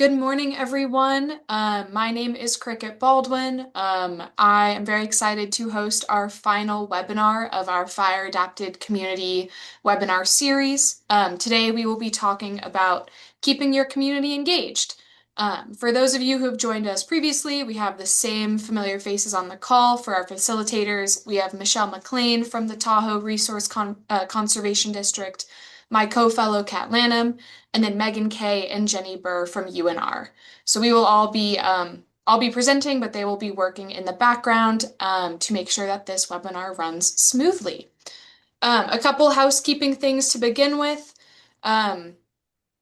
Good morning, everyone. My name is Cricket Baldwin. I am very excited to host our final webinar of our Fire Adapted Community webinar series. Today, we will be talking about keeping your community engaged. For those of you who have joined us previously, we have the same familiar faces on the call. For our facilitators, we have Michelle McLean from the Tahoe Conservation District, my co-fellow Kat Lanham, and then Megan Kay and Jenny Burr from UNR. So we will all be presenting, but they will be working in the background to make sure that this webinar runs smoothly. A couple housekeeping things to begin with. Um,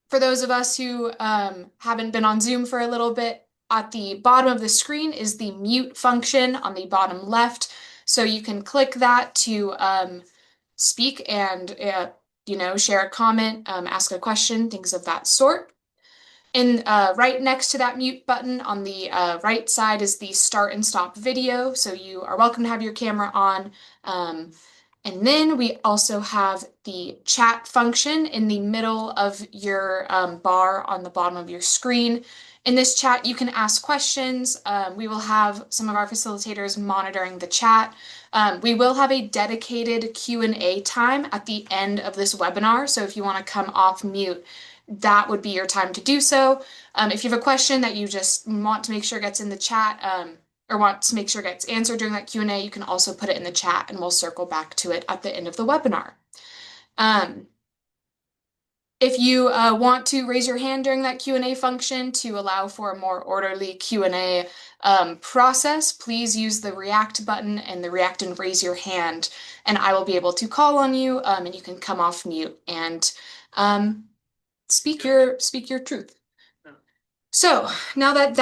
for those of us who haven't been on Zoom for a little bit, at the bottom of the screen is the mute function on the bottom left. So you can click that to speak and share a comment, ask a question, things of that sort. And right next to that mute button on the right side is the start and stop video. So you are welcome to have your camera on. And then we also have the chat function in the middle of your bar on the bottom of your screen. In this chat, you can ask questions. We will have some of our facilitators monitoring the chat. We will have a dedicated Q&A time at the end of this webinar. So if you want to come off mute, that would be your time to do so. If you have a question that you just want to make sure gets in the chat, or want to make sure it gets answered during that Q&A, you can also put it in the chat and we'll circle back to it at the end of the webinar. If you want to raise your hand during that Q&A function to allow for a more orderly Q&A process, please use the React button and the React and raise your hand, and I will be able to call on you, and you can come off mute and speak your truth. So now that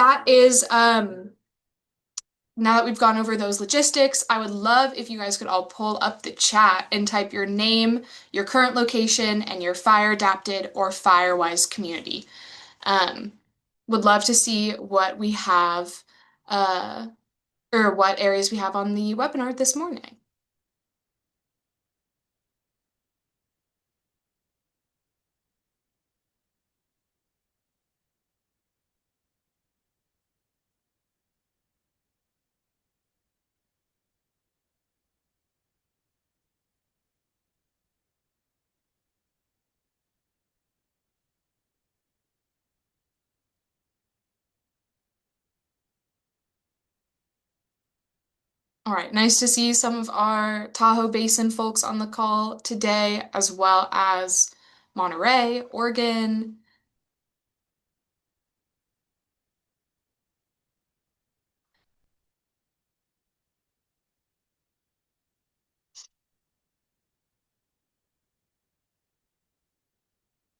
we've gone over those logistics, I would love if you guys could all pull up the chat and type your name, your current location, and your fire adapted or Firewise community. Would love to see what we have, or what areas we have on the webinar this morning. All right, nice to see some of our Tahoe Basin folks on the call today, as well as Monterey, Oregon.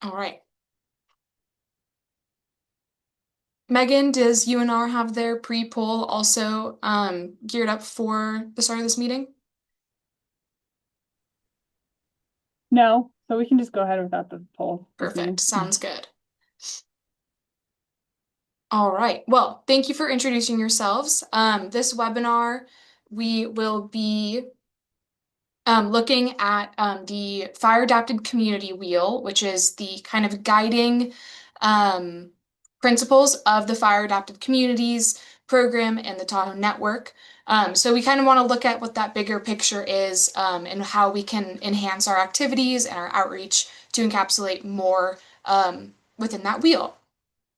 All right. Megan, does UNR have their pre-poll also geared up for the start of this meeting? No, so we can just go ahead without the poll. Perfect. Sounds good. All right. Well, thank you for introducing yourselves. This webinar, we will be looking at the Fire Adapted Community Wheel, which is the kind of guiding principles of the Fire Adapted Communities program and the Tahoe Network. So we kind of want to look at what that bigger picture is, and how we can enhance our activities and our outreach to encapsulate more within that wheel.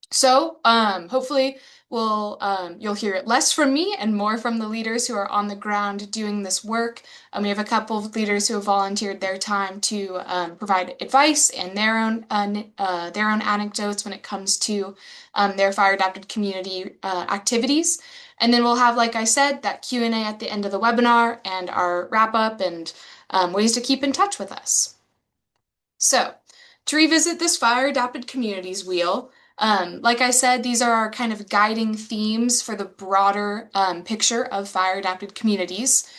So hopefully you'll hear it less from me and more from the leaders who are on the ground doing this work. We have a couple of leaders who have volunteered their time to provide advice and their own anecdotes when it comes to their fire adapted community activities. And then we'll have, like I said, that Q&A at the end of the webinar and our wrap up and ways to keep in touch with us. So to revisit this fire adapted communities wheel, like I said, these are our kind of guiding themes for the broader picture of fire adapted communities.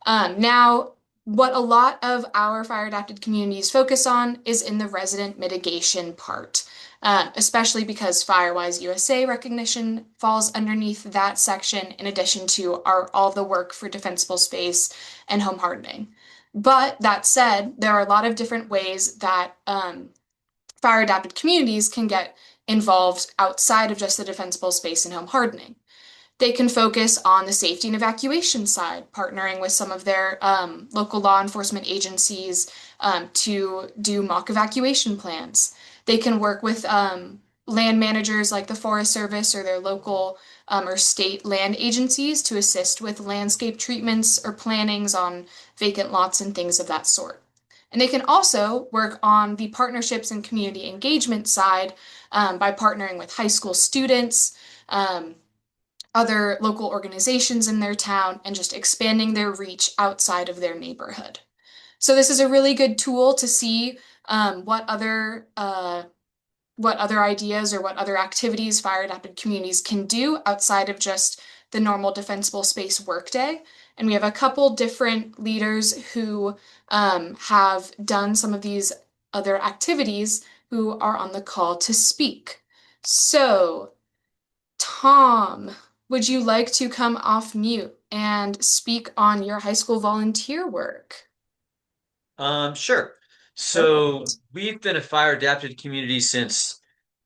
Now, what a lot of our fire adapted communities focus on is in the resident mitigation part, especially because Firewise USA recognition falls underneath that section, in addition to all the work for defensible space and home hardening. But that said, there are a lot of different ways that fire adapted communities can get involved outside of just the defensible space and home hardening. They can focus on the safety and evacuation side, partnering with some of their local law enforcement agencies to do mock evacuation plans. They can work with land managers like the Forest Service or their local or state land agencies to assist with landscape treatments or plannings on vacant lots and things of that sort. And they can also work on the partnerships and community engagement side by partnering with high school students, other local organizations in their town, and just expanding their reach outside of their neighborhood. So this is a really good tool to see what other ideas or what other activities fire adapted communities can do outside of just the normal defensible space workday. And we have a couple different leaders who have done some of these other activities who are on the call to speak. So, Tom, would you like to come off mute and speak on your high school volunteer work? Sure. So Perfect. we've been a fire adapted community since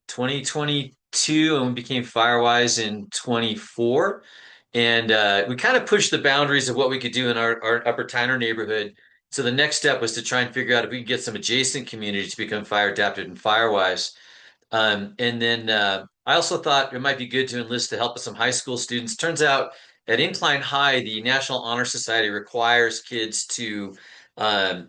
2022 and we became Firewise in 24. And we kind of pushed the boundaries of what we could do in our Upper Tyner neighborhood. So the next step was to try and figure out if we could get some adjacent communities to become fire adapted and Firewise. And then I also thought it might be good to enlist the help of some high school students. Turns out at Incline High, the National Honor Society requires kids um,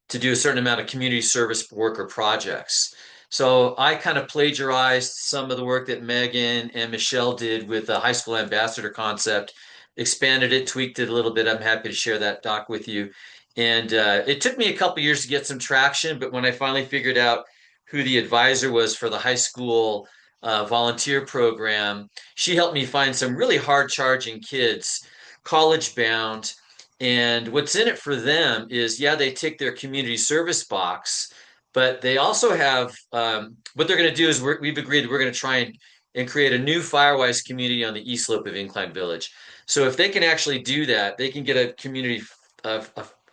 to do a certain amount of community service work or projects. So I kind of plagiarized some of the work that Megan and Michelle did with the high school ambassador concept, expanded it, tweaked it a little bit. I'm happy to share that doc with you. And it took me a couple years to get some traction, but when I finally figured out who the advisor was for the high school volunteer program, she helped me find some really hard charging kids, college bound. And what's in it for them is, yeah, they take their community service box, but they also have what they're going to do is we've agreed we're going to try and create a new Firewise community on the east slope of Incline Village. So if they can actually do that, they can get a community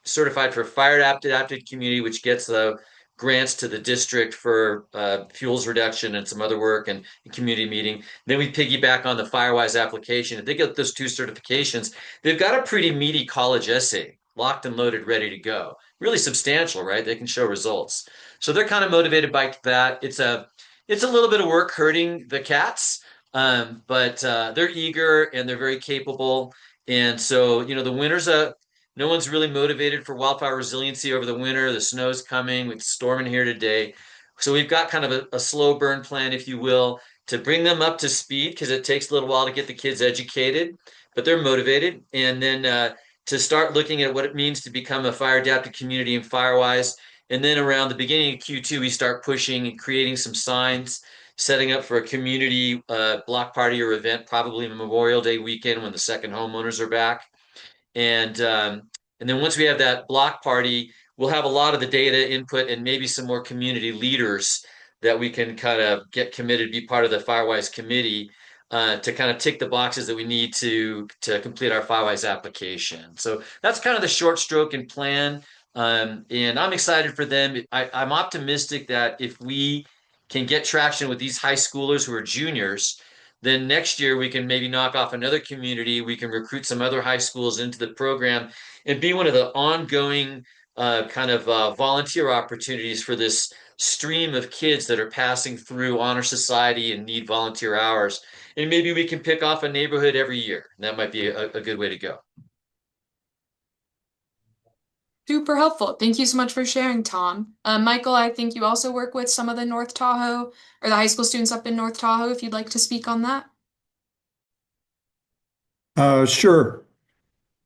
certified for fire adapted community, which gets the grants to the district for fuels reduction and some other work and community meeting. Then we piggyback on the Firewise application. If they get those two certifications, they've got a pretty meaty college essay locked and loaded, ready to go. Really substantial, right? They can show results. So they're kind of motivated by that. It's a little bit of work herding the cats, but they're eager and they're very capable. And so, the winter's no one's really motivated for wildfire resiliency over the winter. The snow's coming. It's storming here today. So we've got kind of a slow burn plan, if you will, to bring them up to speed because it takes a little while to get the kids educated, but they're motivated. And then to start looking at what it means to become a fire adapted community in Firewise. And then around the beginning of Q2, we start pushing and creating some signs, setting up for a community block party or event, probably Memorial Day weekend when the second homeowners are back. And and then once we have that block party, we'll have a lot of the data input and maybe some more community leaders that we can kind of get committed to be part of the Firewise committee to kind of tick the boxes that we need to complete our Firewise application. So that's kind of the short stroke and plan. And I'm excited for them. I'm optimistic that if we can get traction with these high schoolers who are juniors, then next year we can maybe knock off another community. We can recruit some other high schools into the program and be one of the ongoing kind of volunteer opportunities for this stream of kids that are passing through Honor Society and need volunteer hours. And maybe we can pick off a neighborhood every year. That might be a good way to go. Super helpful. Thank you so much for sharing, Tom. Michael, I think you also work with some of the North Tahoe or the high school students up in North Tahoe, if you'd like to speak on that. Sure.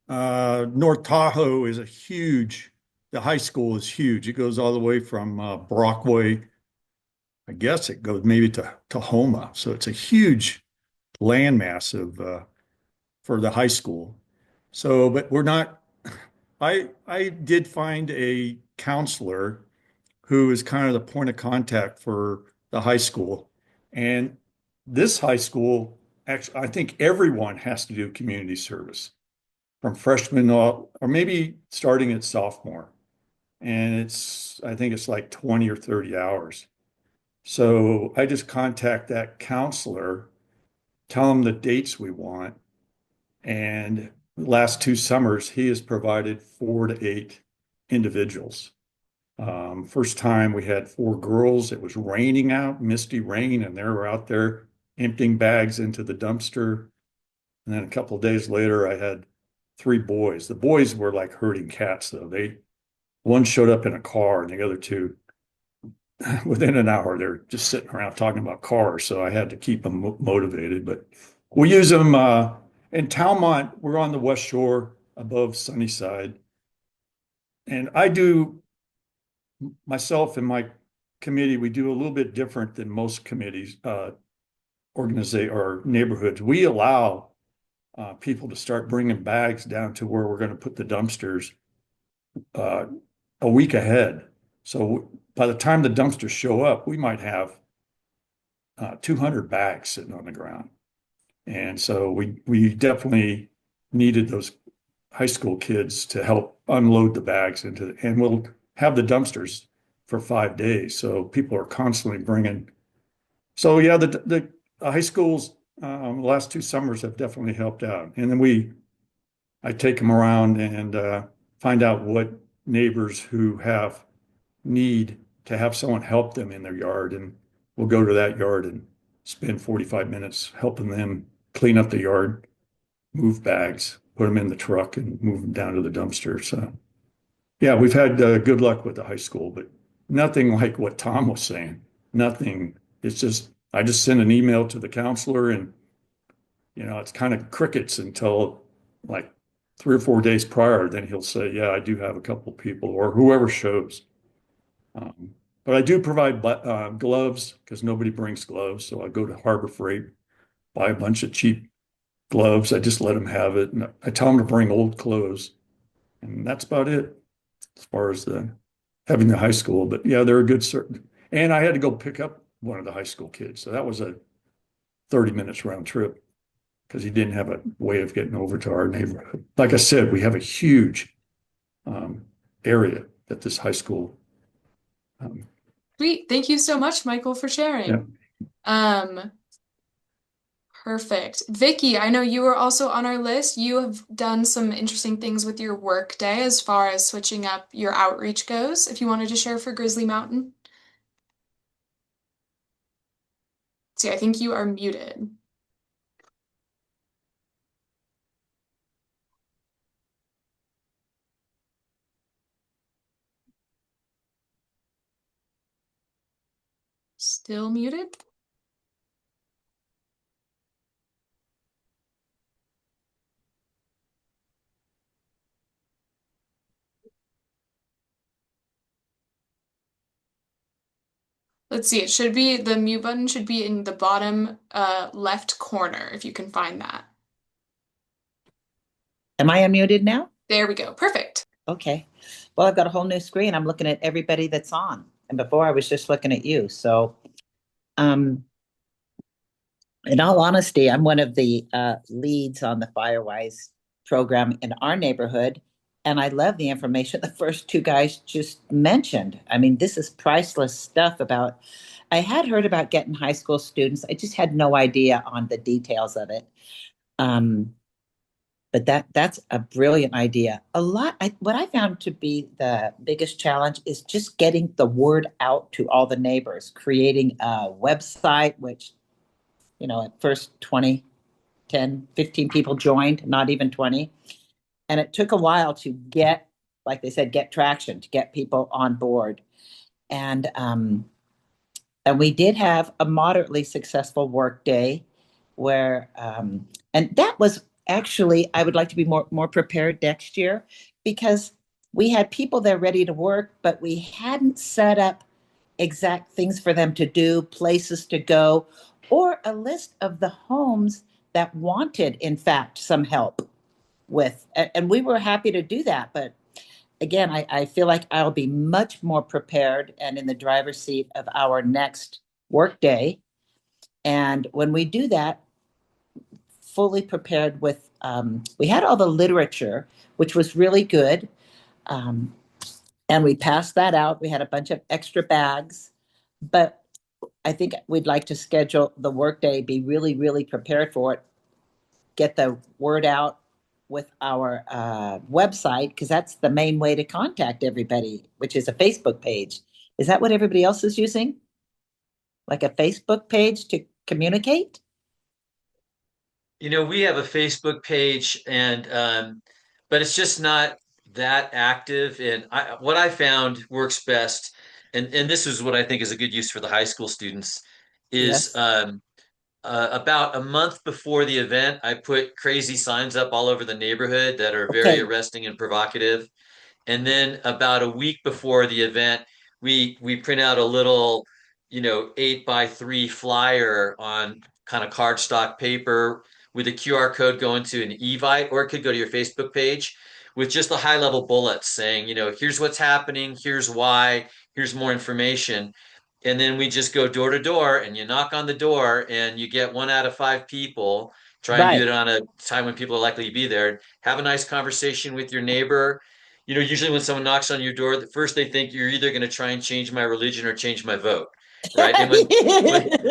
North Tahoe is the high school is huge. It goes all the way from Brockway. I guess it goes maybe to Homa. So it's a huge landmass for the high school. So, but we're not, I did find a counselor who is kind of the point of contact for the high school. And this high school, actually, I think everyone has to do community service from freshman or maybe starting at sophomore. And I think it's like 20 or 30 hours. So I just contact that counselor, tell him the dates we want. And the last 2 summers, he has provided 4 to 8 individuals. First time we had 4 girls. It was raining out, misty rain, and they were out there emptying bags into the dumpster. And then a couple of days later, I had 3 boys. The boys were like herding cats, though. One showed up in a car, and the other two, within an hour, they're just sitting around talking about cars. So I had to keep them motivated. But we use them in Talmont. We're on the West Shore above Sunnyside, and I do myself and my committee. We do a little bit different than most committees, organization or neighborhoods. We allow people to start bringing bags down to where we're going to put the dumpsters a week ahead. So by the time the dumpsters show up, we might have 200 bags sitting on the ground. And so we definitely needed those high school kids to help unload the bags and we'll have the dumpsters for 5 days. So people are constantly bringing. So yeah, the high schools, the last 2 summers have definitely helped out. And then I take them around and find out what neighbors who have need to have someone help them in their yard. And we'll go to that yard and spend 45 minutes helping them clean up the yard, move bags, put them in the truck and move them down to the dumpster. So yeah, we've had good luck with the high school, but nothing like what Tom was saying. Nothing. It's just, I just send an email to the counselor and, it's kind of crickets until like 3 or 4 days prior. Then he'll say, yeah, I do have a couple people or whoever shows. But I do provide gloves because nobody brings gloves. So I go to Harbor Freight, buy a bunch of cheap gloves. I just let them have it. And I tell them to bring old clothes. And that's about it as far as having the high school. But yeah, they're a good certain. And I had to go pick up one of the high school kids. So that was a 30 minutes round trip because he didn't have a way of getting over to our neighborhood. Like I said, we have a huge area at this high school. Sweet. Thank you so much, Michael, for sharing. Perfect. Vicky, I know you were also on our list. You have done some interesting things with your work day as far as switching up your outreach goes. If you wanted to share for Grizzly Mountain. See, I think you are muted. Still muted? Let's see, the mute button should be in the bottom left corner, if you can find that. Am I unmuted now? There we go. Perfect. Okay. Well, I've got a whole new screen. I'm looking at everybody that's on. And before I was just looking at you. So, in all honesty, I'm one of the leads on the Firewise program in our neighborhood. And I love the information the first 2 guys just mentioned. I mean, this is priceless stuff I had heard about getting high school students. I just had no idea on the details of it. But that's a brilliant idea. What I found to be the biggest challenge is just getting the word out to all the neighbors, creating a website, which, at first 20, 10, 15 people joined, not even 20. And it took a while to get, like they said, get traction, to get people on board. And we did have a moderately successful work day where, and that was actually, I would like to be more prepared next year because we had people there ready to work, but we hadn't set up exact things for them to do, places to go, or a list of the homes that wanted, in fact, some help with. And we were happy to do that. But again, I feel like I'll be much more prepared and in the driver's seat of our next work day. And when we do that, fully prepared with, we had all the literature, which was really good. And we passed that out. We had a bunch of extra bags, but I think we'd like to schedule the workday, be really, really prepared for it, get the word out with our website, because that's the main way to contact everybody, which is a Facebook page. Is that what everybody else is using? Like a Facebook page to communicate? We have a Facebook page and but it's just not that active. And what I found works best, and this is what I think is a good use for the high school students, is Yes. about a month before the event, I put crazy signs up all over the neighborhood that are very Okay. arresting and provocative. And then about a week before the event, we print out a little, 8x3 flyer on kind of cardstock paper with a QR code going to an Evite, or it could go to your Facebook page with just the high level bullets saying, here's what's happening, here's why, here's more information. And then we just go door to door and you knock on the door and you get 1 out of 5 people. Try and do Right. it on a time when people are likely to be there. Have a nice conversation with your neighbor. Usually when someone knocks on your door, the first they think you're either going to try and change my religion or change my vote, right? And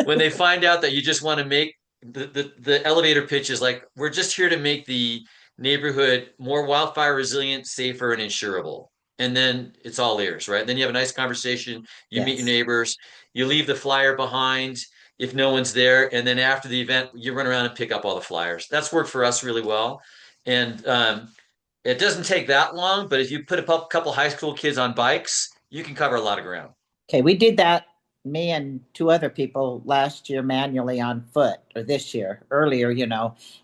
when they find out that you just want to make the elevator pitch is like, we're just here to make the neighborhood more wildfire resilient, safer, and insurable. And then it's all ears, right? Then you have a nice conversation. You meet your Yes. neighbors. You leave the flyer behind if no one's there, and then after the event, you run around and pick up all the flyers. That's worked for us really well, and it doesn't take that long, but if you put a couple high school kids on bikes, you can cover a lot of ground. Okay, we did that, me and two other people last year manually on foot, or this year, earlier,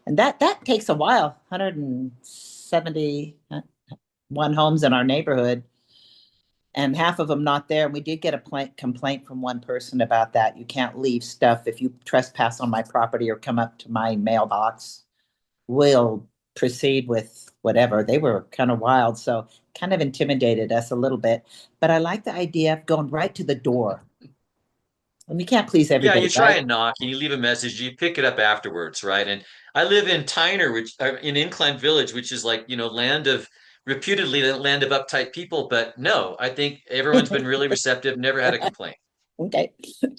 and that takes a while. 171 homes in our neighborhood, and half of them not there. And we did get a complaint from one person about that. You can't leave stuff if you trespass on my property or come up to my mailbox. We'll proceed with whatever. They were kind of wild, so kind of intimidated us a little bit. But I like the idea of going right to the door. And you can't please Yeah, everybody, you try right? and knock, and you leave a message, you pick it up afterwards, right? And I live in Tyner, which in Incline Village, which is like, reputedly the land of uptight people, but no, I think everyone's been really receptive, never had a complaint. Okay,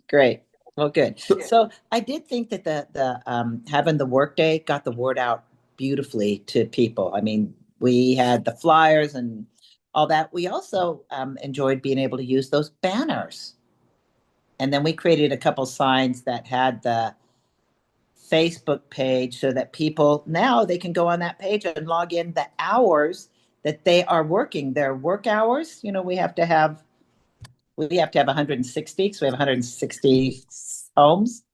great. Well, good. So I did think that the having the workday got the word out beautifully to people. I mean, we had the flyers and all that. We also enjoyed being able to use those banners. And then we created a couple signs that had the Facebook page so that people now they can go on that page and log in the hours that they are working, their work hours. We have to have 160, so we have 160 homes.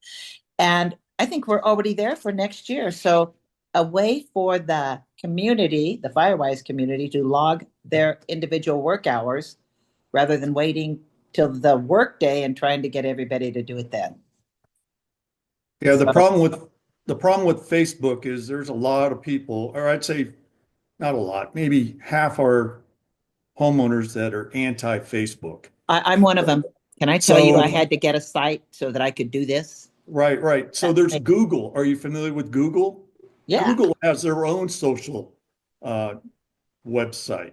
And I think we're already there for next year. So a way for the community, the Firewise community, to log their individual work hours rather than waiting till the workday and trying to get everybody to do it then. Yeah, the So, problem with Facebook is there's a lot of people, or I'd say not a lot, maybe half our homeowners that are anti-Facebook. I'm one of them. Can I tell you, I So, had to get a site so that I could do this? right. So That's there's Google. Are you familiar with Google? Yeah. Google has their own social website.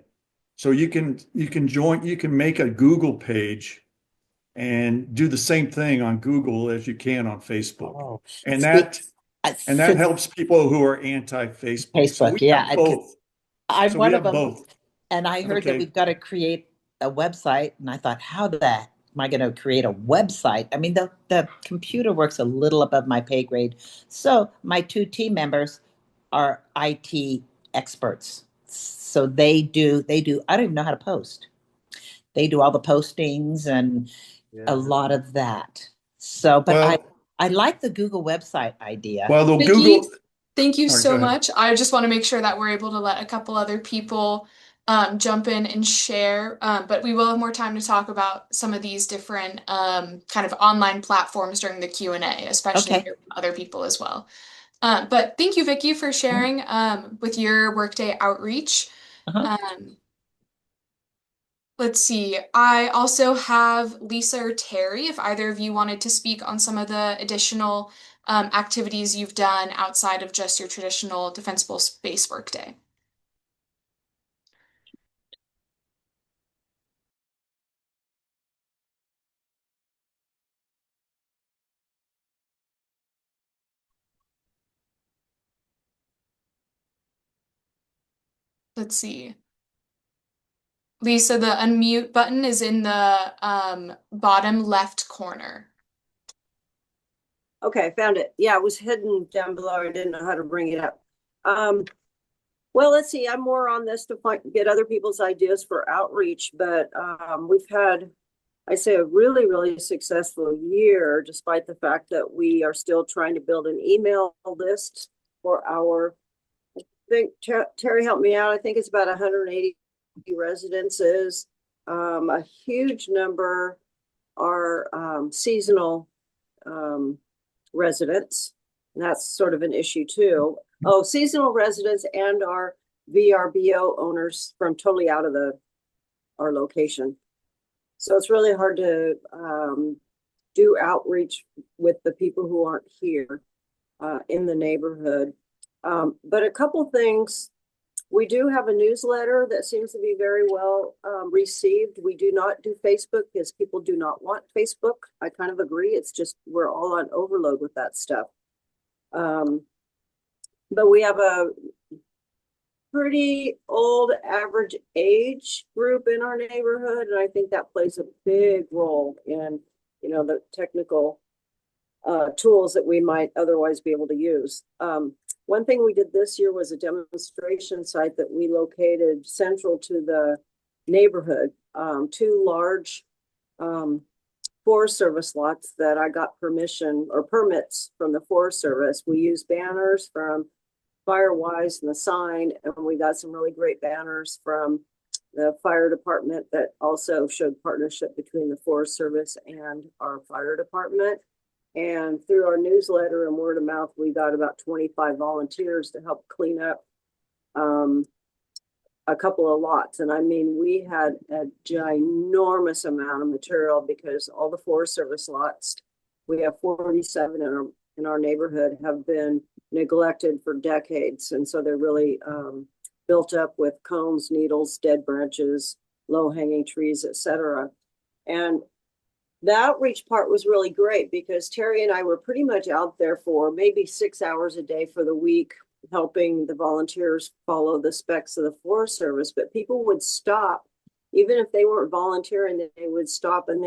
So you can make a Google page and do the same thing on Google as you can on Facebook. Oh, And see, that helps people who are anti-Facebook. So Facebook. we Yeah, have both. I'm So we one of have them. both. And I heard that Okay. we've got to create a website. And I thought, how the am I going to create a website? I mean, the computer works a little above my pay grade. So my two team members are IT experts. So they do, I don't even know how to post. They do all the postings and a lot of that. So, but Well, I like the Google website idea. well, the Vicky, Google, thank you all right, go so ahead. much. I just want to make sure that we're able to let a couple other people jump in and share. But we will have more time to talk about some of these different kind of online platforms during the Q&A, especially Okay. hear from other people as well. But thank you, Vicky, for sharing with your Workday outreach. Uh-huh. Let's see. I also have Lisa or Terry, if either of you wanted to speak on some of the additional activities you've done outside of just your traditional Defensible Space Workday. let's see. Lisa, the unmute button is in the bottom left corner. Okay, I found it. Yeah, it was hidden down below. I didn't know how to bring it up. Well, let's see. I'm more on this to get other people's ideas for outreach, but we've had, I say, a really, really successful year, despite the fact that we are still trying to build an email list for our, I think, Terry helped me out. I think it's about 180 residences. A huge number are seasonal residents, and that's sort of an issue too. Oh, seasonal residents and our VRBO owners from totally out of our location. So it's really hard to do outreach with the people who aren't here in the neighborhood. But a couple things. We do have a newsletter that seems to be very well received. We do not do Facebook because people do not want Facebook. I kind of agree. It's just we're all on overload with that stuff. But we have a pretty old average age group in our neighborhood, and I think that plays a big role in, you know, the technical tools that we might otherwise be able to use. One thing we did this year was a demonstration site that we located central to the neighborhood, two large Forest Service lots that I got permission or permits from the Forest Service. We used banners from Firewise and the sign, and we got some really great banners from the fire department that also showed partnership between the Forest Service and our fire department. And through our newsletter and word of mouth, we got about 25 volunteers to help clean up a couple of lots. And I mean, we had a ginormous amount of material because all the Forest Service lots, we have 47 in our neighborhood, have been neglected for decades. And so they're really built up with cones, needles, dead branches, low-hanging trees, etc. And the outreach part was really great because Terry and I were pretty much out there for maybe 6 hours a day for the week, helping the volunteers follow the specs of the Forest Service. But people would stop, even if they weren't volunteering, they would stop and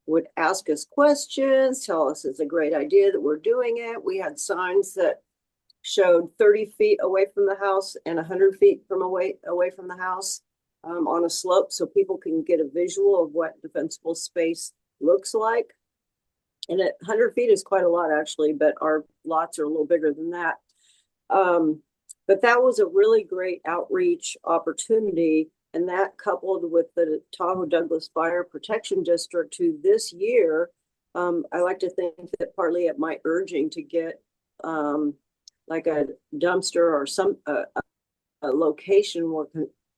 would ask us questions, tell us it's a great idea that we're doing it. We had signs that showed 30 feet away from the house and 100 feet from away from the house on a slope, so people can get a visual of what defensible space looks like. And 100 feet is quite a lot, actually, but our lots are a little bigger than that. But that was a really great outreach opportunity. And that coupled with the Tahoe Douglas Fire Protection District, who this year, I like to think that partly at my urging to get like a dumpster or a location where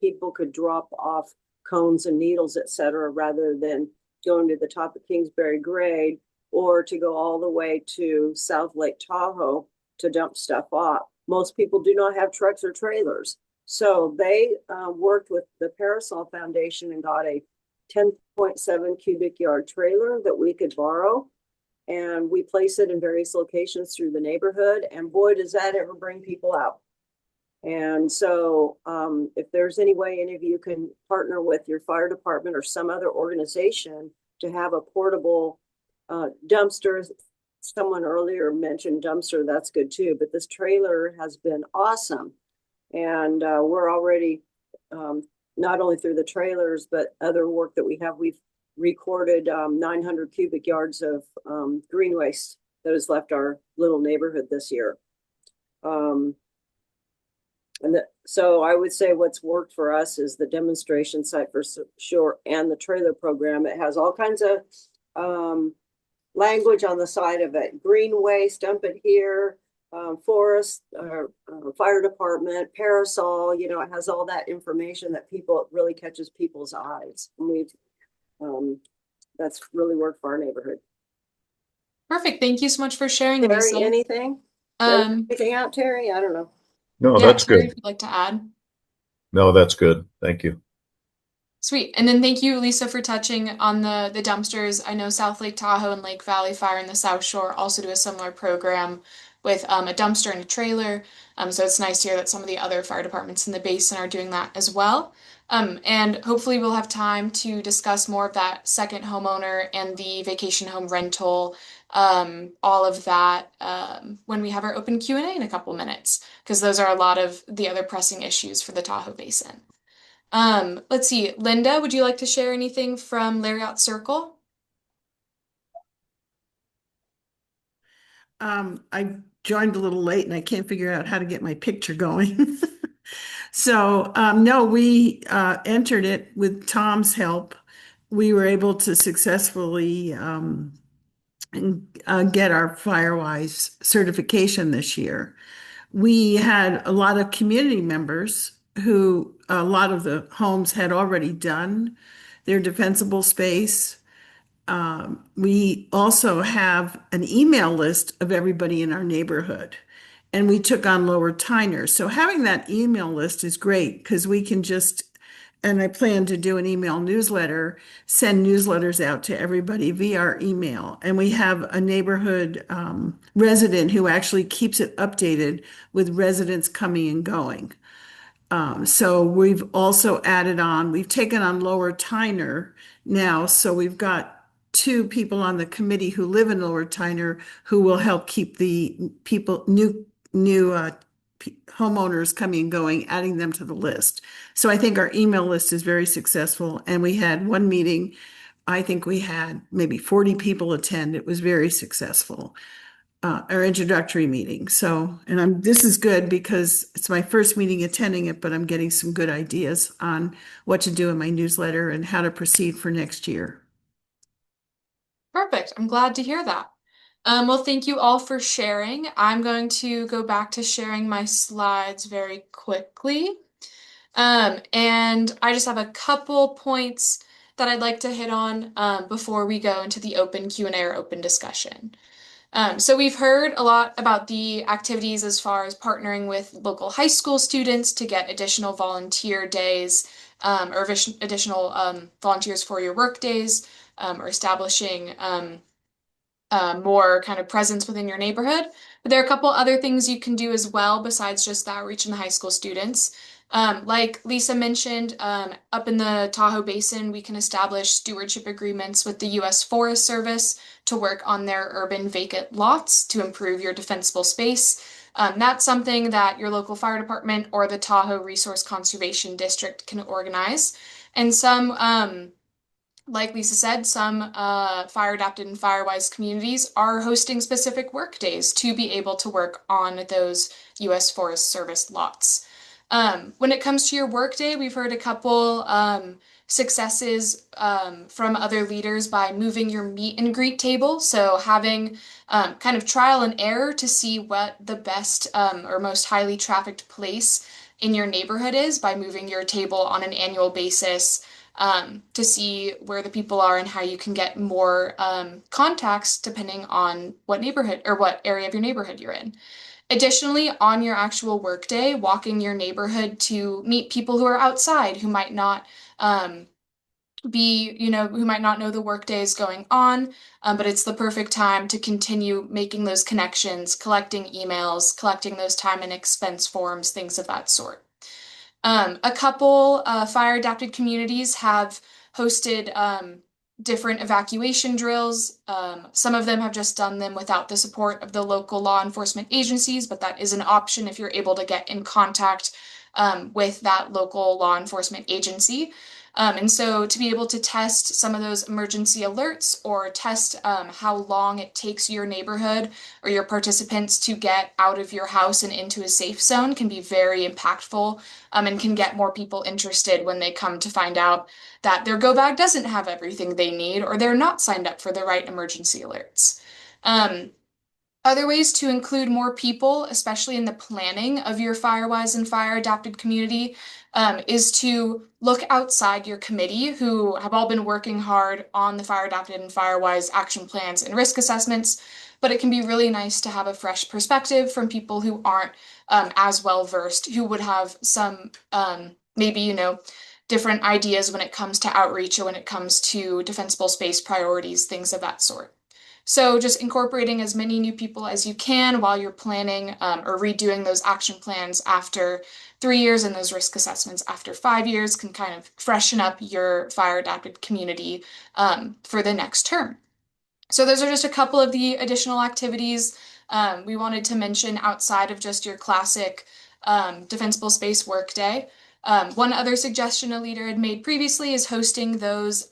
people could drop off cones and needles, etc., rather than going to the top of Kingsbury Grade or to go all the way to South Lake Tahoe to dump stuff off. Most people do not have trucks or trailers. So they worked with the Parasol Foundation and got a 10.7 cubic yard trailer that we could borrow. And we place it in various locations through the neighborhood. And boy, does that ever bring people out. And so if there's any way any of you can partner with your fire department or some other organization to have a portable dumpster, someone earlier mentioned dumpster, that's good too. But this trailer has been awesome. And we're already, not only through the trailers, but other work that we have, we've recorded 900 cubic yards of green waste that has left our little neighborhood this year. So I would say what's worked for us is the demonstration site for sure, and the trailer program. It has all kinds of language on the side of it. Green waste, dump it here. Forest, fire department, Parasol. You know, it has all that information that it really catches people's eyes. And that's really worked for our neighborhood. Perfect. Thank you so much for sharing, Terry, Lisa. anything? Anything out, Terry? I don't know. No, Yeah, that's Terry, good. if you'd like to add. No, that's good. Thank you. Sweet. And then thank you, Lisa, for touching on the dumpsters. I know South Lake Tahoe and Lake Valley Fire in the South Shore also do a similar program with a dumpster and a trailer. So it's nice to hear that some of the other fire departments in the basin are doing that as well. And hopefully we'll have time to discuss more of that second homeowner and the vacation home rental, all of that when we have our open Q&A in a couple minutes, because those are a lot of the other pressing issues for the Tahoe Basin. Let's see, Linda, would you like to share anything from Lariat Circle? I joined a little late and I can't figure out how to get my picture going. So, no, we entered it with Tom's help. We were able to successfully get our Firewise certification this year. We had a lot of community members who a lot of the homes had already done their defensible space. We also have an email list of everybody in our neighborhood, and we took on Lower Tyner. So having that email list is great because we can just, and I plan to do an email newsletter, send newsletters out to everybody via our email. And we have a neighborhood resident who actually keeps it updated with residents coming and going. So we've also added on, we've taken on Lower Tyner now. So we've got 2 people on the committee who live in Lower Tyner who will help keep the people, new homeowners coming and going, adding them to the list. So I think our email list is very successful. And we had one meeting, I think we had maybe 40 people attend. It was very successful. Our introductory meeting. So, and this is good because it's my first meeting attending it, but I'm getting some good ideas on what to do in my newsletter and how to proceed for next year. Perfect. I'm glad to hear that. Well, thank you all for sharing. I'm going to go back to sharing my slides very quickly. And I just have a couple points that I'd like to hit on before we go into the open Q&A or open discussion. So we've heard a lot about the activities as far as partnering with local high school students to get additional volunteer days or additional volunteers for your work days or establishing more kind of presence within your neighborhood. But there are a couple other things you can do as well besides just the outreach in the high school students. Like Lisa mentioned, up in the Tahoe Basin, we can establish stewardship agreements with the U.S. Forest Service to work on their urban vacant lots to improve your defensible space. That's something that your local fire department or the Tahoe Resource Conservation District can organize. And some, like Lisa said, some fire adapted and Firewise communities are hosting specific work days to be able to work on those U.S. Forest Service lots. When it comes to your workday, we've heard a couple successes from other leaders by moving your meet and greet table. So having kind of trial and error to see what the best or most highly trafficked place in your neighborhood is by moving your table on an annual basis to see where the people are and how you can get more contacts depending on what neighborhood or what area of your neighborhood you're in. Additionally, on your actual workday, walking your neighborhood to meet people who are outside who might not who might not know the workday is going on, but it's the perfect time to continue making those connections, collecting emails, collecting those time and expense forms, things of that sort. A couple fire adapted communities have hosted different evacuation drills. Some of them have just done them without the support of the local law enforcement agencies, but that is an option if you're able to get in contact with that local law enforcement agency. And so to be able to test some of those emergency alerts or test how long it takes your neighborhood or your participants to get out of your house and into a safe zone can be very impactful and can get more people interested when they come to find out that their go bag doesn't have everything they need or they're not signed up for the right emergency alerts. Other ways to include more people, especially in the planning of your Firewise and fire adapted community, is to look outside your committee who have all been working hard on the fire adapted and Firewise action plans and risk assessments, but it can be really nice to have a fresh perspective from people who aren't as well versed, who would have some maybe, different ideas when it comes to outreach or when it comes to defensible space priorities, things of that sort. So just incorporating as many new people as you can while you're planning or redoing those action plans after 3 years and those risk assessments after 5 years can kind of freshen up your fire adapted community for the next term. So those are just a couple of the additional activities we wanted to mention outside of just your classic defensible space workday. One other suggestion a leader had made previously is hosting those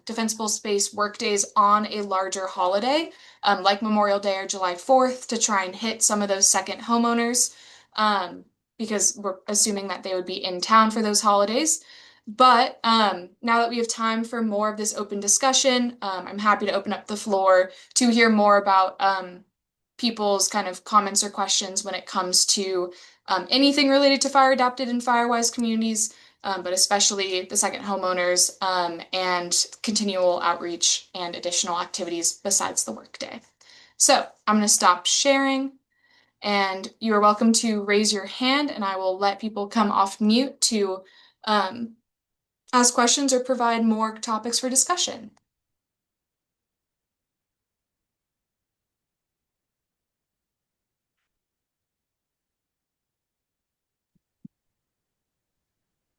defensible space workdays on a larger holiday, like Memorial Day or July 4th, to try and hit some of those second homeowners, because we're assuming that they would be in town for those holidays. But now that we have time for more of this open discussion, I'm happy to open up the floor to hear more about people's kind of comments or questions when it comes to anything related to fire adapted and Firewise communities, but especially the second homeowners and continual outreach and additional activities besides the workday. So I'm going to stop sharing, and you are welcome to raise your hand, and I will let people come off mute to ask questions or provide more topics for discussion.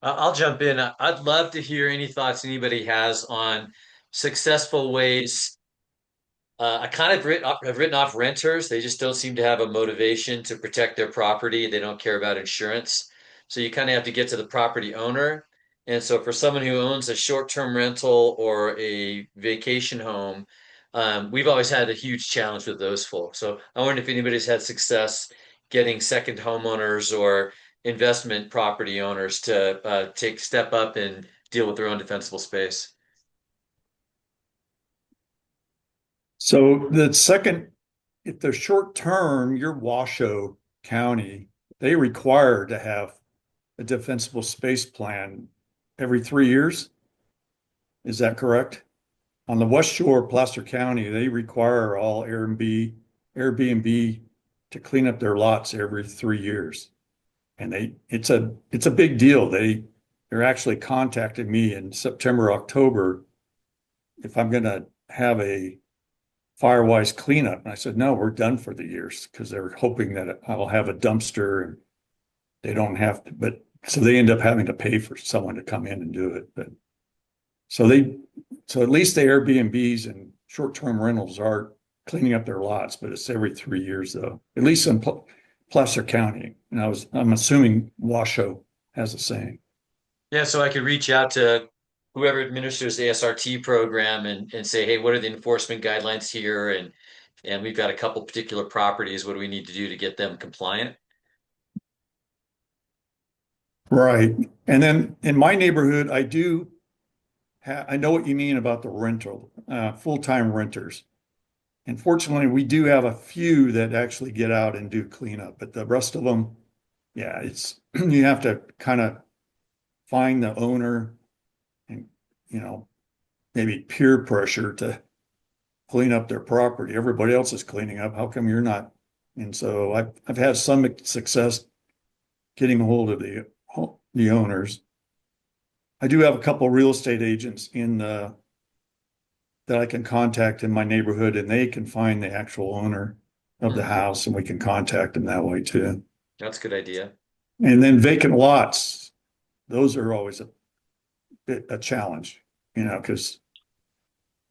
I'll jump in. I'd love to hear any thoughts anybody has on successful ways. I kind of have written off renters. They just don't seem to have a motivation to protect their property. They don't care about insurance. So you kind of have to get to the property owner. And so for someone who owns a short-term rental or a vacation home, we've always had a huge challenge with those folks. So I wonder if anybody's had success getting second homeowners or investment property owners to step up and deal with their own defensible space. So the second, if they're short term, your Washoe County, they require to have a defensible space plan every 3 years. Is that correct? On the West Shore, Placer County, they require all Airbnb to clean up their lots every 3 years. And it's a big deal. They're actually contacting me in September, October, if I'm gonna have a Firewise cleanup. And I said, no, we're done for the years, because they're hoping that I'll have a dumpster and they don't have to, but so they end up having to pay for someone to come in and do it. But so at least the Airbnbs and short-term rentals are cleaning up their lots, but it's every 3 years though, at least in Placer County. And I'm assuming Washoe has the same. Yeah, so I could reach out to whoever administers the SRT program and say, hey, what are the enforcement guidelines here? And we've got a couple particular properties. What do we need to do to get them compliant? Right. And then in my neighborhood, I know what you mean about the rental, full-time renters. And fortunately, we do have a few that actually get out and do cleanup, but the rest of them, yeah, you have to kind of find the owner and, maybe peer pressure to clean up their property. Everybody else is cleaning up. How come you're not? And so I've had some success getting a hold of the owners. I do have a couple of real estate agents that I can contact in my neighborhood, and they can find the actual owner of the house, and we can contact them that way too. That's a good idea. And then vacant lots, those are always a challenge, because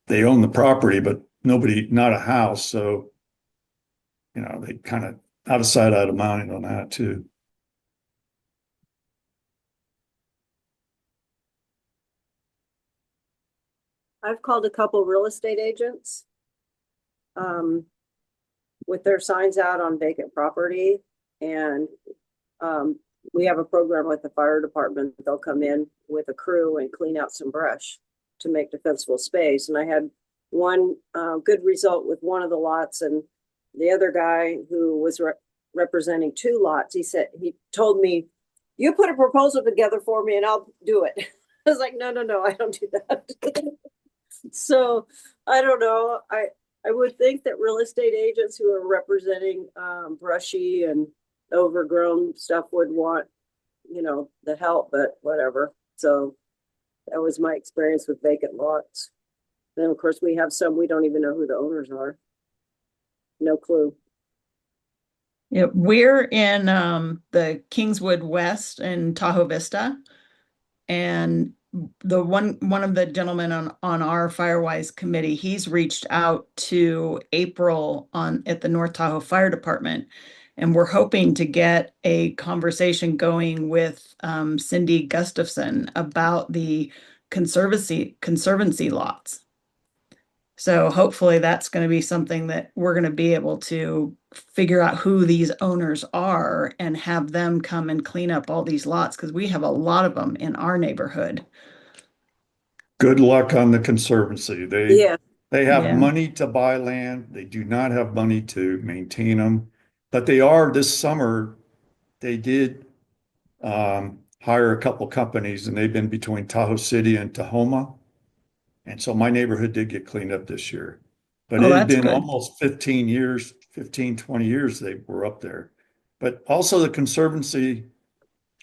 they own the property, but not a house. So, they kind of out of sight, out of mind on that too. I've called a couple real estate agents with their signs out on vacant property, and we have a program with the fire department. They'll come in with a crew and clean out some brush to make defensible space. And I had one good result with one of the lots, and the other guy who was representing two lots, he told me, you put a proposal together for me and I'll do it. I was like, no, I don't do that. So I don't know. I would think that real estate agents who are representing brushy and overgrown stuff would want, the help, but whatever. So that was my experience with vacant lots. Then of course we have some, we don't even know who the owners are. No clue. Yeah, we're in the Kingswood West in Tahoe Vista. And the one of the gentlemen on our Firewise committee, he's reached out to April at the North Tahoe Fire Department. And we're hoping to get a conversation going with Cindy Gustafson about the conservancy lots. So hopefully that's going to be something that we're going to be able to figure out who these owners are and have them come and clean up all these lots, because we have a lot of them in our neighborhood. Good luck on the conservancy. Yeah, They have Yeah. money to buy land. They do not have money to maintain them. But they are, this summer, they did hire a couple companies, and they've been between Tahoe City and Tahoma. And so my neighborhood did get cleaned up this year. But Oh, it had that's been good. almost 15 years, 15, 20 years they were up there. But also the conservancy,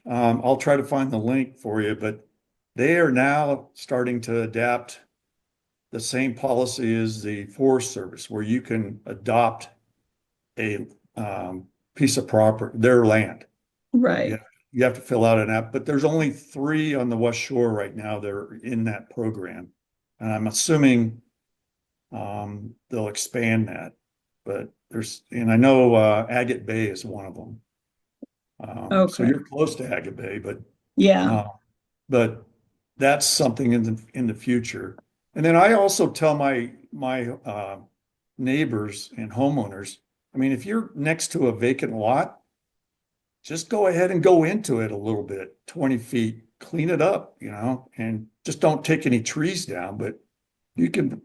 I'll try to find the link for you, but they are now starting to adapt the same policy as the Forest Service, where you can adopt a piece of property, their land. Right. Yeah. You have to fill out an app, but there's only 3 on the West Shore right now that are in that program. And I'm assuming they'll expand that. But and I know Agate Bay is one of them. So Okay. you're close to Agate Bay, Yeah. but that's something in the future. And then I also tell my neighbors and homeowners, I mean, if you're next to a vacant lot, just go ahead and go into it a little bit, 20 feet, clean it up, and just don't take any trees down, but you can,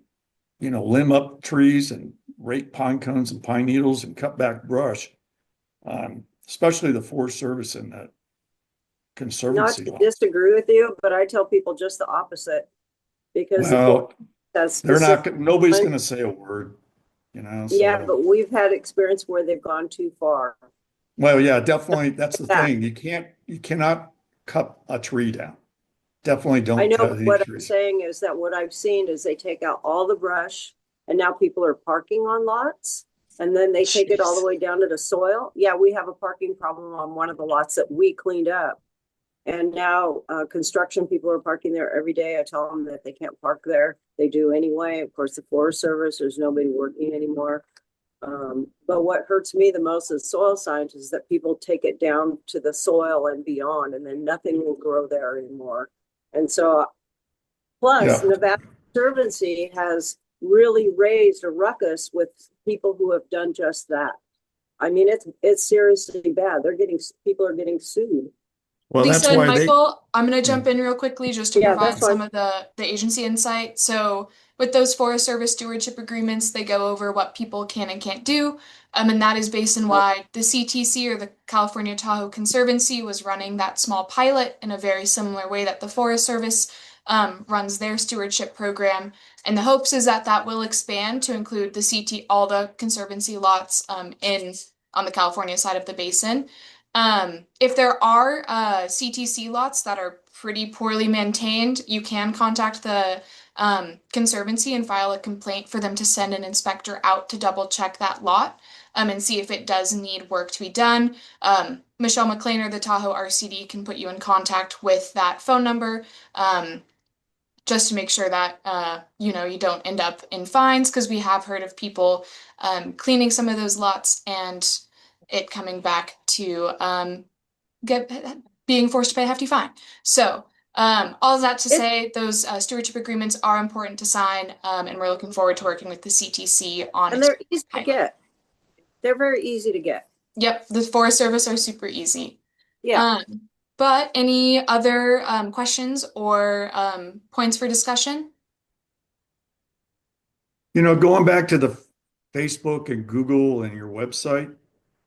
limb up trees and rake pine cones and pine needles and cut back brush, especially the Forest Service and the not conservancy to law. disagree with you, but I tell people just the opposite because the Well, Forest has they're specific. nobody's going to say a word, Yeah, so. but we've had experience where they've gone too far. Well, yeah, definitely. That's the Yeah. thing. You cannot cut a tree down. Definitely I don't know, cut but any what I'm trees. saying is that what I've seen is they take out all the brush and now people are parking on lots. And then they take it all the Jeez. way down to the soil. Yeah, we have a parking problem on one of the lots that we cleaned up. And now construction people are parking there every day. I tell them that they can't park there. They do anyway. Of course, the Forest Service, there's nobody working anymore. But what hurts me the most as soil scientist is that people take it down to the soil and beyond, and then nothing will grow there anymore. And so, plus, Yeah. Nevada Conservancy has really raised a ruckus with people who have done just that. I mean, it's seriously bad. People are getting sued. Well, Lisa that's and why Michael, I'm going to jump in real quickly just to Yeah, provide that's fine. some of the agency insight. So with those Forest Service stewardship agreements, they go over what people can and can't do. And that is based on why the CTC, or the California Tahoe Conservancy, was running that small pilot in a very similar way that the Forest Service runs their stewardship program. And the hopes is that will expand to include all the conservancy lots on the California side of the basin. If there are CTC lots that are pretty poorly maintained, you can contact the Conservancy and file a complaint for them to send an inspector out to double check that lot and see if it does need work to be done. Michelle McClainer, the Tahoe RCD, can put you in contact with that phone number just to make sure that you don't end up in fines, because we have heard of people cleaning some of those lots and it coming back to being forced to pay a hefty fine. So all of that to say, those stewardship agreements are important to sign, and we're looking forward to working with the CTC on And its they're easy to pilot. get. They're very easy to get. Yep, the Forest Service are super easy. Yeah. But any other questions or points for discussion? Going back to the Facebook and Google and your website,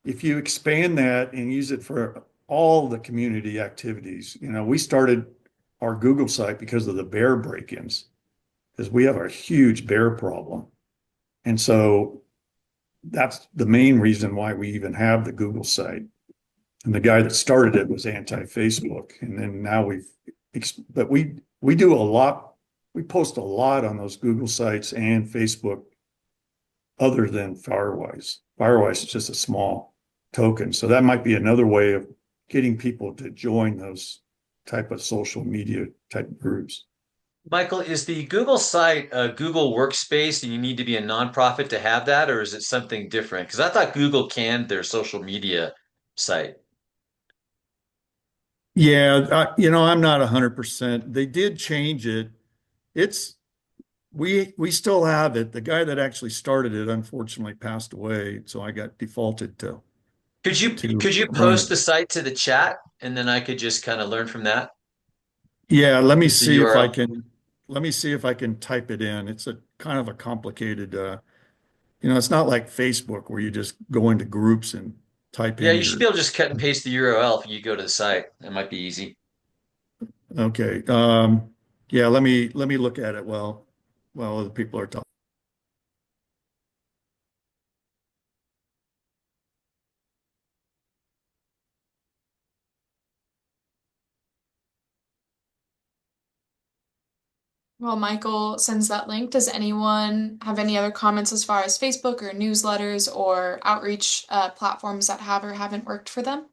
if you expand that and use it for all the community activities, we started our Google site because of the bear break-ins, because we have a huge bear problem. And so that's the main reason why we even have the Google site. And the guy that started it was anti-Facebook. And then now but we do a lot. We post a lot on those Google sites and Facebook other than Firewise. Firewise is just a small token. So that might be another way of getting people to join those type of social media type groups. Michael, is the Google site a Google Workspace and you need to be a nonprofit to have that, or is it something different? Because I thought Google canned their social media site. Yeah, I'm not 100%. They did change it. It's we still have it. The guy that actually started it unfortunately passed away, so I got defaulted to Could you run post it. the site to the chat and then I could just kind of learn from that? Yeah, The URL. let me see if I can type it in. It's a kind of a complicated it's not like Facebook where you just go into groups and type Yeah, in you should your be able to just cut and paste the URL if you go to the site. That might be easy. okay. Yeah, let me look at it while other people are talking. Well, Michael sends that link. Does anyone have any other comments as far as Facebook or newsletters or outreach platforms that have or haven't worked for them?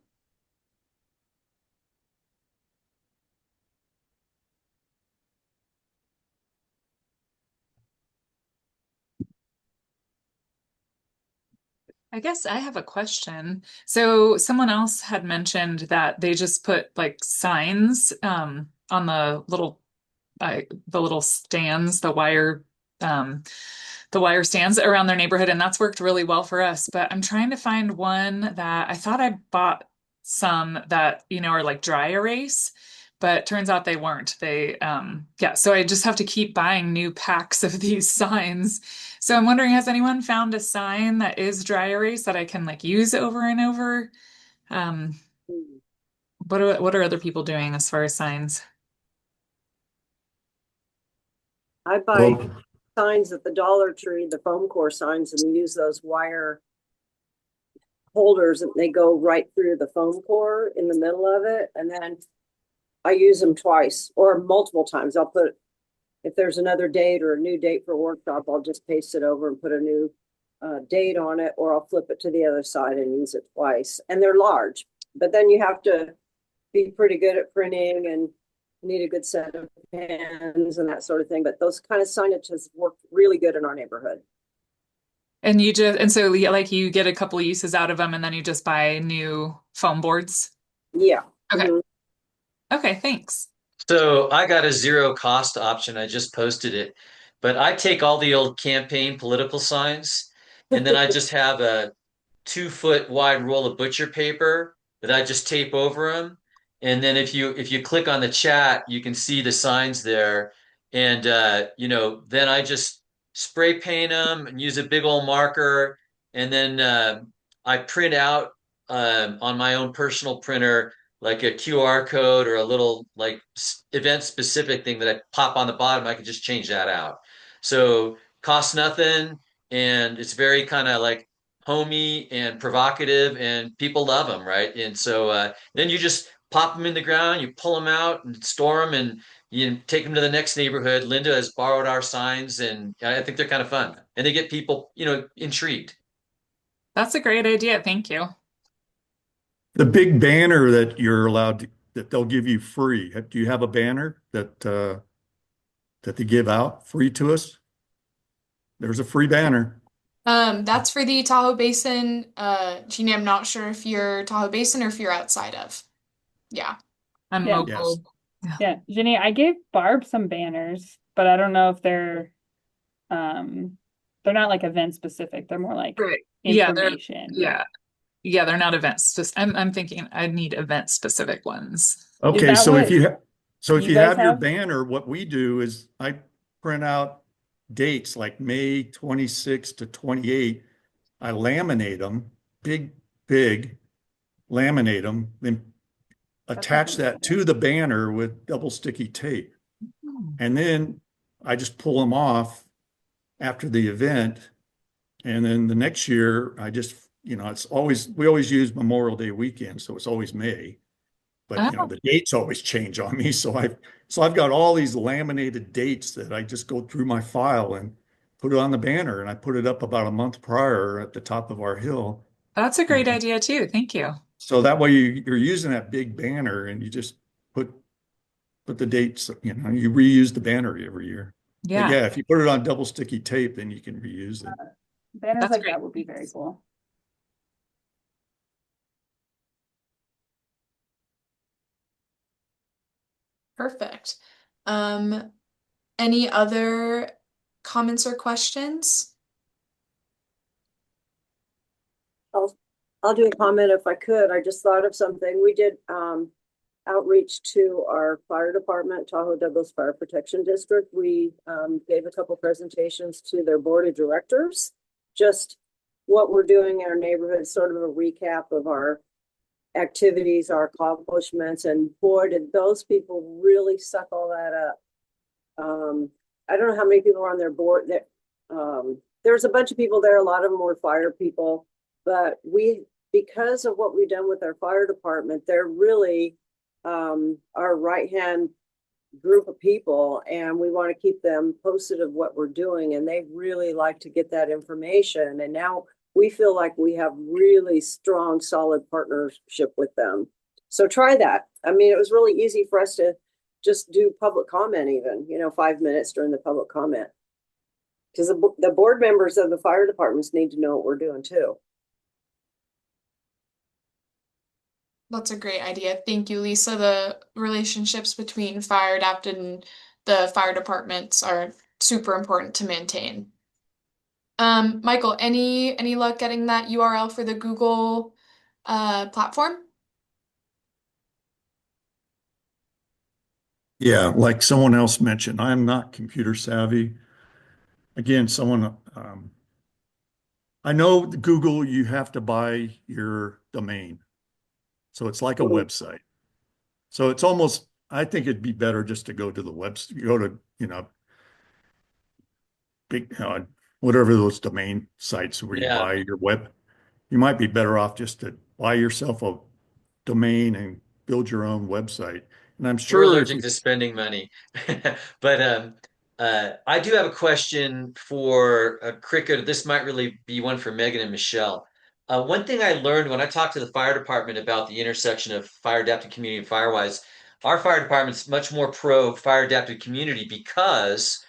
I guess I have a question. So someone else had mentioned that they just put like signs on the little stands, the wire stands around their neighborhood, and that's worked really well for us. But I'm trying to find one that I thought I bought some that, are like dry erase, but turns out they weren't. Yeah, so I just have to keep buying new packs of these signs. So I'm wondering, has anyone found a sign that is dry erase that I can like use over and over? Um, what are other people doing as far as signs? I buy Well, signs at the Dollar Tree, the foam core signs, and use those wire holders and they go right through the foam core in the middle of it. And then I use them twice or multiple times. I'll put, if there's another date or a new date for a workshop, I'll just paste it over and put a new date on it, or I'll flip it to the other side and use it twice. And they're large, but then you have to be pretty good at printing and need a good set of pens and that sort of thing. But those kind of signage has worked really good in our neighborhood. And so yeah, like you get a couple uses out of them and then you just buy new foam boards. Yeah. Okay. Mhm. Okay, thanks. So I got a zero cost option. I just posted it, but I take all the old campaign political signs and then I just have a 2 foot wide roll of butcher paper that I just tape over them. And then if you click on the chat, you can see the signs there. And then I just spray paint them and use a big old marker. And then I print out on my own personal printer like a QR code or a little like event specific thing that I pop on the bottom. I can just change that out. So costs nothing, and it's very kind of like homey and provocative, and people love them, right? And so then you just pop them in the ground, you pull them out and store them, and you take them to the next neighborhood. Linda has borrowed our signs, and I think they're kind of fun, and they get people, intrigued. That's a great idea. Thank you. the big banner that you're allowed to, that they'll give you free. Do you have a banner that they give out free to us? There's a free banner. That's for the Tahoe Basin. Jeannie, I'm not sure if you're Tahoe Basin or if you're outside of. Yeah. I'm Yeah. local. Yeah, Jenny, I gave Barb some banners, but I don't know if they're not like event specific. They're more like Right. Yeah, they're information. yeah, they're not events. Just I'm thinking I need event specific ones. Okay, that so if what if you you guys have your have? banner, what we do is I print out dates like May 26 to 28. I laminate them, big, laminate them, then attach that to the banner with double sticky tape. And then I just pull them off after the event. And then the next year, I just, we always use Memorial Day weekend, so it's always May. But Oh, the dates always change on me. So I've got all these laminated dates that I just go through my file and put it on the banner, and I put it up about a month prior at the top of our hill. That's a great Mhm. idea too. Thank you. So that way you're using that big banner, and you just put the dates, you reuse the banner every year. But Yeah, yeah, if you put it on double sticky tape, then you can reuse it. Banners that's like great. that would be very cool. Perfect. Any other comments or questions? I'll do a comment if I could. I just thought of something. We did outreach to our fire department, Tahoe Douglas Fire Protection District. We gave a couple presentations to their board of directors, just what we're doing in our neighborhood, sort of a recap of our activities, our accomplishments, and boy, did those people really suck all that up. I don't know how many people are on their board. That there's a bunch of people there. A lot of them were fire people, but because of what we've done with our fire department, they're really our right-hand group of people, and we want to keep them posted of what we're doing, and they really like to get that information. And now we feel like we have really strong, solid partnership with them. So try that. I mean, it was really easy for us to just do public comment, even, 5 minutes during the public comment. Because the board members of the fire departments need to know what we're doing too. That's a great idea. Thank you, Lisa. The relationships between Fire Adapted and the fire departments are super important to maintain. Michael, any luck getting that URL for the Google platform? Yeah, like someone else mentioned, I'm not computer savvy. Again, I know Google, you have to buy your domain. So it's like a website. So it's almost, I think it'd be better just to go to the website, go to, big, whatever those domain sites where you Yeah. buy your web. You might be better off just to buy yourself a domain and build your own website. And I'm We're sure if allergic to spending money. But I do have a question for Cricket. This might really be one for Megan and Michelle. One thing I learned when I talked to the fire department about the intersection of fire adapted community and Firewise, our fire department's much more pro fire adapted community because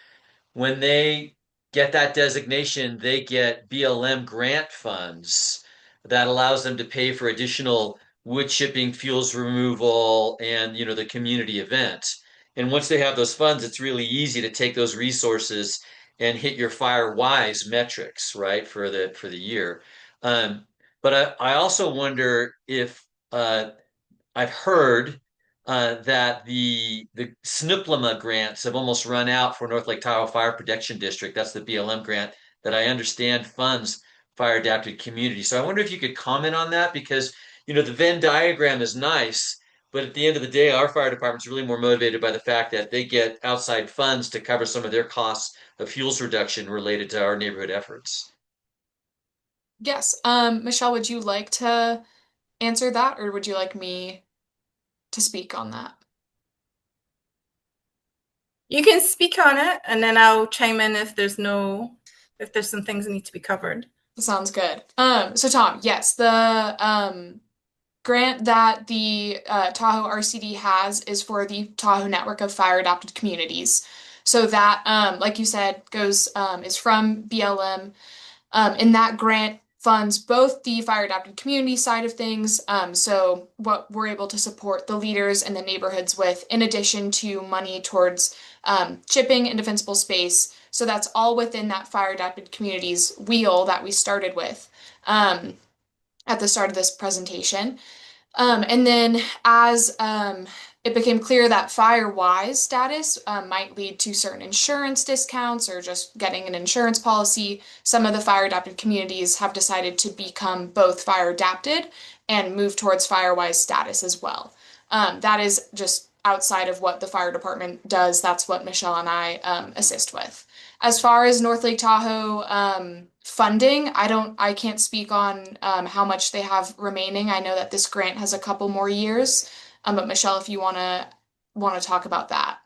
when they get that designation, they get BLM grant funds that allows them to pay for additional wood chipping, fuels removal, and the community event. And once they have those funds, it's really easy to take those resources and hit your FireWise metrics, right, for the year. Um, but I also wonder if I've heard that the SNPLMA grants have almost run out for North Lake Tahoe Fire Protection District. That's the BLM grant that I understand funds fire adapted community. So I wonder if you could comment on that because the Venn diagram is nice, but at the end of the day, our fire department's really more motivated by the fact that they get outside funds to cover some of their costs of fuels reduction related to our neighborhood efforts. Yes. Michelle, would you like to answer that, or would you like me to speak on that? You can speak on it, and then I'll chime in if there's some things that need to be covered. Sounds good. So Tom, yes, the grant that the Tahoe RCD has is for the Tahoe Network of Fire Adapted Communities. So that, like you said, is from BLM. And that grant funds both the fire adapted community side of things. So what we're able to support the leaders and the neighborhoods with, in addition to money towards chipping and defensible space. So that's all within that fire adapted communities wheel that we started with at the start of this presentation. And then as it became clear that FireWise status might lead to certain insurance discounts or just getting an insurance policy, some of the fire adapted communities have decided to become both fire adapted and move towards FireWise status as well. That is just outside of what the fire department does. That's what Michelle and I assist with. As far as North Lake Tahoe funding, I can't speak on how much they have remaining. I know that this grant has a couple more years, but Michelle, if you wanna talk about that.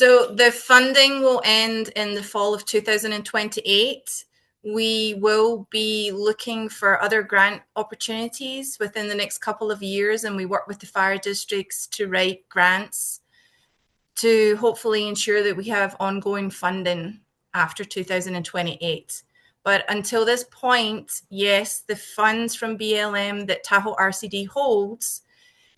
So the funding will end in the fall of 2028. We will be looking for other grant opportunities within the next couple of years, and we work with the fire districts to write grants to hopefully ensure that we have ongoing funding after 2028. But until this point, yes, the funds from BLM that Tahoe RCD holds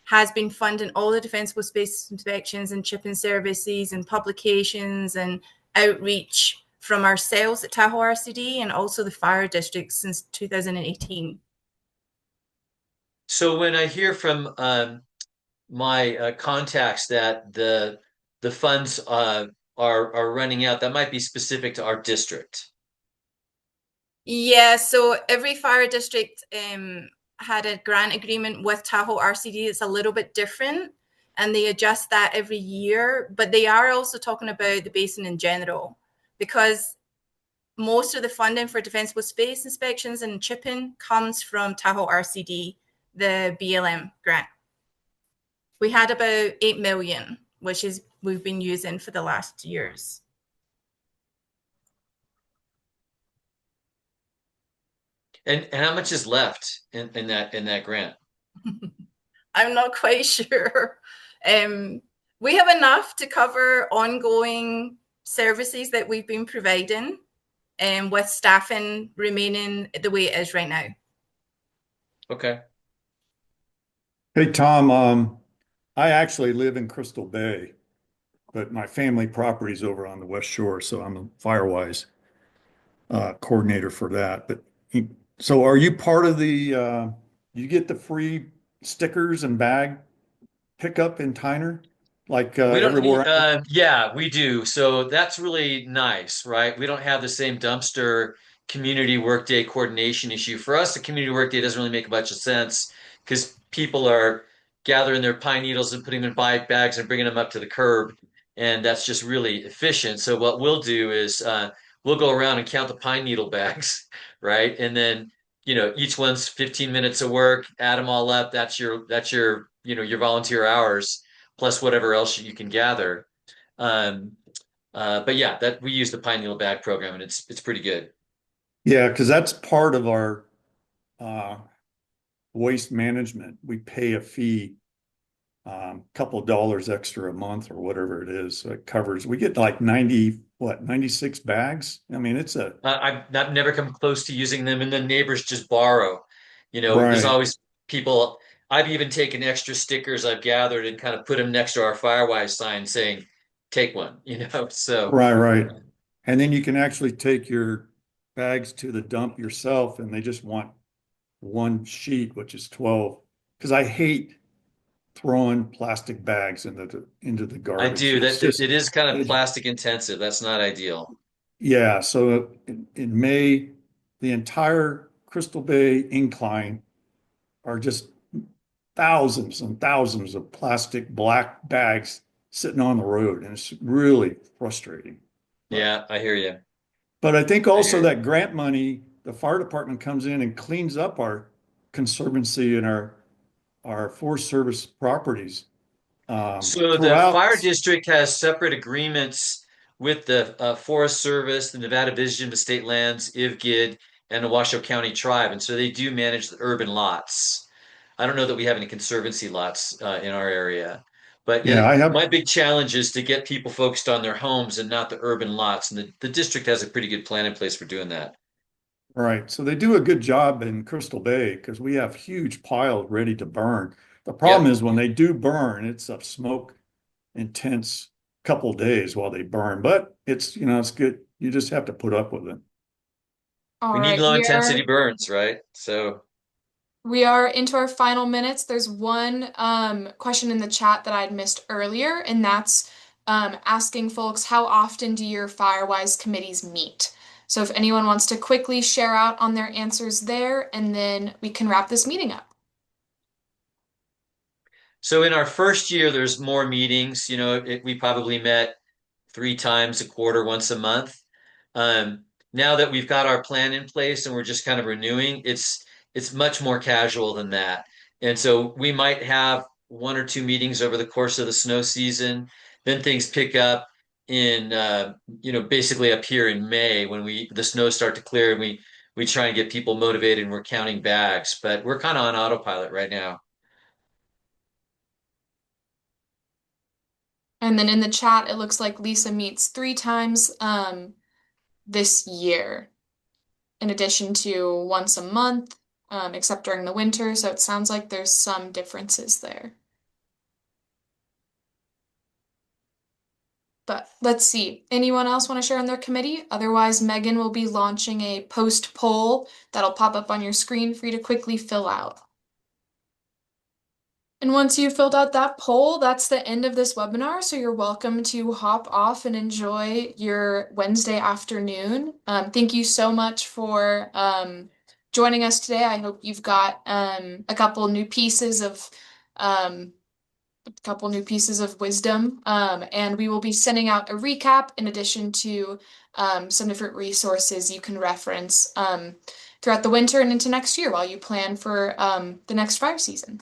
has been funding all the defensible space inspections and chipping services and publications and outreach from ourselves at Tahoe RCD and also the fire district since 2018. So when I hear from my contacts that the funds are running out, that might be specific to our district. Yeah, so every fire district had a grant agreement with Tahoe RCD. It's a little bit different, and they adjust that every year. But they are also talking about the basin in general, because most of the funding for defensible space inspections and chipping comes from Tahoe RCD, the BLM grant. We had about 8 million, which is we've been using for the last years. And how much is left in that grant? I'm not quite sure. We have enough to cover ongoing services that we've been providing, and with staffing remaining the way it is right now. Okay. Hey, Tom, I actually live in Crystal Bay, but my family property is over on the West Shore, so I'm a Firewise coordinator for that. But so are you part of the, you get the free stickers and bag pickup in Tyner? Like We don't everywhere? yeah, we do. So that's really nice, right? We don't have the same dumpster community workday coordination issue. For us, the community workday doesn't really make much of sense because people are gathering their pine needles and putting them in bike bags and bringing them up to the curb, and that's just really efficient. So what we'll do is we'll go around and count the pine needle bags, right? And then each one's 15 minutes of work, add them all up. That's your your volunteer hours plus whatever else you can gather. Um, but yeah, that we use the Pine Needle Bag program, and it's pretty good. Yeah, because that's part of our waste management. We pay a fee, couple of dollars extra a month or whatever it is. So it covers, we get like 96 bags. I mean, it's a I've never come close to using them, and then neighbors just borrow. There's right. always people. I've even taken extra stickers I've gathered and kind of put them next to our Firewise sign saying, "Take one." So Right. And then you can actually take your bags to the dump yourself, and they just want one sheet, which is 12. Because I hate throwing plastic bags into the I garbage. do It's that. just It is kind of it, plastic intensive. That's not ideal. yeah. So in May, the entire Crystal Bay incline are just thousands and thousands of plastic black bags sitting on the road, and it's really frustrating. Yeah, I hear you. But I think I also hear you. that grant money, the fire department comes in and cleans up our conservancy and our Forest Service properties So the throughout. fire district has separate agreements with the Forest Service, the Nevada Division of State Lands, IVGID, and the Washoe County Tribe, and so they do manage the urban lots. I don't know that we have any conservancy lots in our area, but Yeah, I have. my big challenge is to get people focused on their homes and not the urban lots, and the district has a pretty good plan in place for doing that. Right. So they do a good job in Crystal Bay because we have huge piles ready to burn. The problem Yep. is when they do burn, it's a smoke intense couple days while they burn, but it's good. You just have to put up with it. All We need right, low intensity burns, right? So we are into our final minutes. There's one question in the chat that I'd missed earlier, and that's asking folks, how often do your Firewise committees meet? So if anyone wants to quickly share out on their answers there, and then we can wrap this meeting up. So in our first year, there's more meetings. We probably met 3 times a quarter, once a month. Now that we've got our plan in place and we're just kind of renewing, it's much more casual than that. And so we might have 1 or 2 meetings over the course of the snow season. Then things pick up. in basically up here in May when the snows start to clear and we try and get people motivated and we're counting bags, but we're kind of on autopilot right now. And then in the chat, it looks like Lisa meets 3 times this year, in addition to once a month, except during the winter. So it sounds like there's some differences there. But let's see. Anyone else want to share on their committee? Otherwise, Megan will be launching a post poll that'll pop up on your screen for you to quickly fill out. And once you've filled out that poll, that's the end of this webinar. So you're welcome to hop off and enjoy your Wednesday afternoon. Thank you so much for joining us today. I hope you've got a couple new pieces of wisdom. And we will be sending out a recap in addition to some different resources you can reference throughout the winter and into next year while you plan for the next fire season.